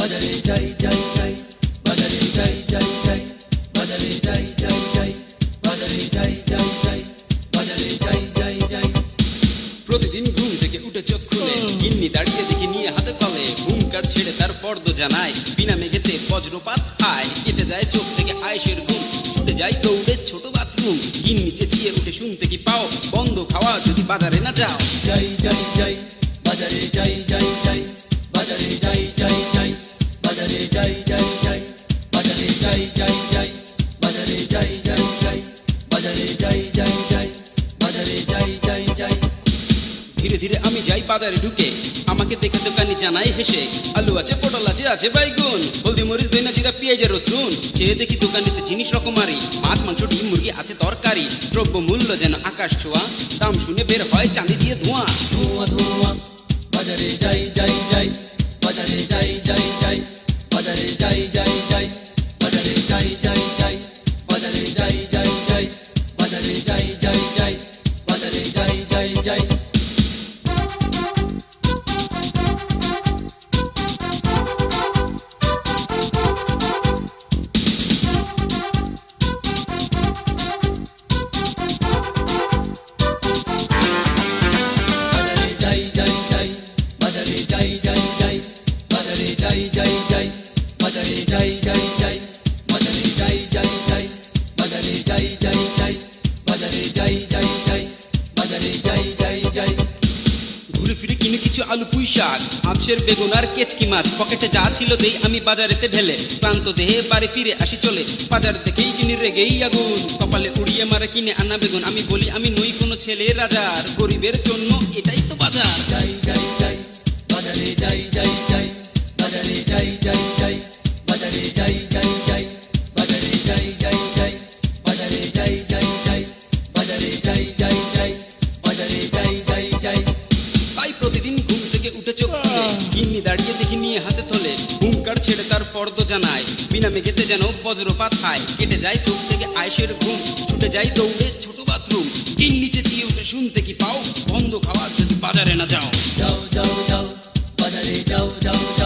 বাজারে যাই যাই যাই, বাজারে যাই যাই যাই, বাজারে যাই যাই যাই, বাজারে যাই যাই যাই, বাজারে যাই যাই যাই। প্রতিদিন ঘুম থেকে উঠে চোখ খুলে গিন্নি দাঁড়িয়ে দেখি নিয়ে হাতে তলে হুঙ্কার ছেড়ে তার ফর্দ জানায়, বিনা মেঘেতে বজ্রপাত আয়, কেটে যায় চোখ থেকে আয়েশের ঘুম, ছুটে যায় দৌড়ে ছোট বাথরুম, গিন্নি চেঁচিয়ে উঠে শুনতে কি পাও, বন্ধ খাওয়া যদি বাজারে না যাও। যাই যাই যাই, বাজারে যাই যাই যাই, বাজারে যাই যাই যাই, বাজারে যাই যাই যাই, বাজারে যাই যাই যাই, বাজারে যাই যাই যাই, বাজারে যাই যাই যাই, বাজারে যাই যাই যাই। ধীরে ধীরে আমি যাই বাজারে ঢুকে, আমাকে দেখে দোকানি জানাই হেসে, আলু আছে, পটল আছে, আছে বাইগুন, হলদি মরিচ দইনা জিরা পেঁয়াজ আর রসুন, চেয়ে দেখি দোকানিতে জিনিস রকমারি, মাছ মাংস ডিম মুরগি আছে তরকারি, দ্রব্য মূল্য যেন আকাশ ছোঁয়া, দাম শুনে বের হয় চাঁদি দিয়ে ধোঁয়া। ধোঁয়া ধোঁয়া, বাজারে যাই যাই যাই, বাজারে যাই যাই যাই, বাজারে যাই যাই যাই, বাজারে যাই যাই যাই, বাজারে যাই যাই যাই, বাজারে যাই যাই যাই, বাজারে যাই যাই যাই। ঘুরে ফিরে কিনে কিছু আলু পুঁই শাক, মাছের বেগুন আর কেচকি মাছ, পকেটে যা ছিল দেই আমি বাজারেতে ঢেলে, ক্লান্ত দেহে বাড়ি ফিরে আসি চলে, বাজার থেকেই কিনি রেগেই আগুন, কপালে উড়িয়ে মারে কিনে আনা বেগুন, আমি বলি আমি নই কোনো ছেলে রাজার, গরিবের জন্য এটাই তো বাজার। যাই যাই যাই, বাজারে যাই যাই যাই, বাজারে যাই যাই যাই, বাজারে যাই যাই যাই, বাজারে যাই যাই যাই, বাজারে যাই যাই যাই, বাজারে যাই যাই যাই, বাজারে যাই যাই যাই। তাই প্রতিদিন ঘুম থেকে উঠে চোখ খুলে গিন্নি দাঁড়িয়ে দেখি নিয়ে হাতে তোলে হুঙ্কার ছেড়ে তার ফর্দ জানায়, বিনা মেঘেতে যেন বজ্রপাত খায়, কেটে যায় চোখ থেকে আয়েশের ঘুম, ছুটে যায় দৌড়ে ছোট বাথরুম, গিন্নি চেঁচিয়ে উঠে শুনতে কি পাও, বন্ধ খাওয়া যদি বাজারে না যাও। যাও যাও যাও, বাজারে যাও যাও।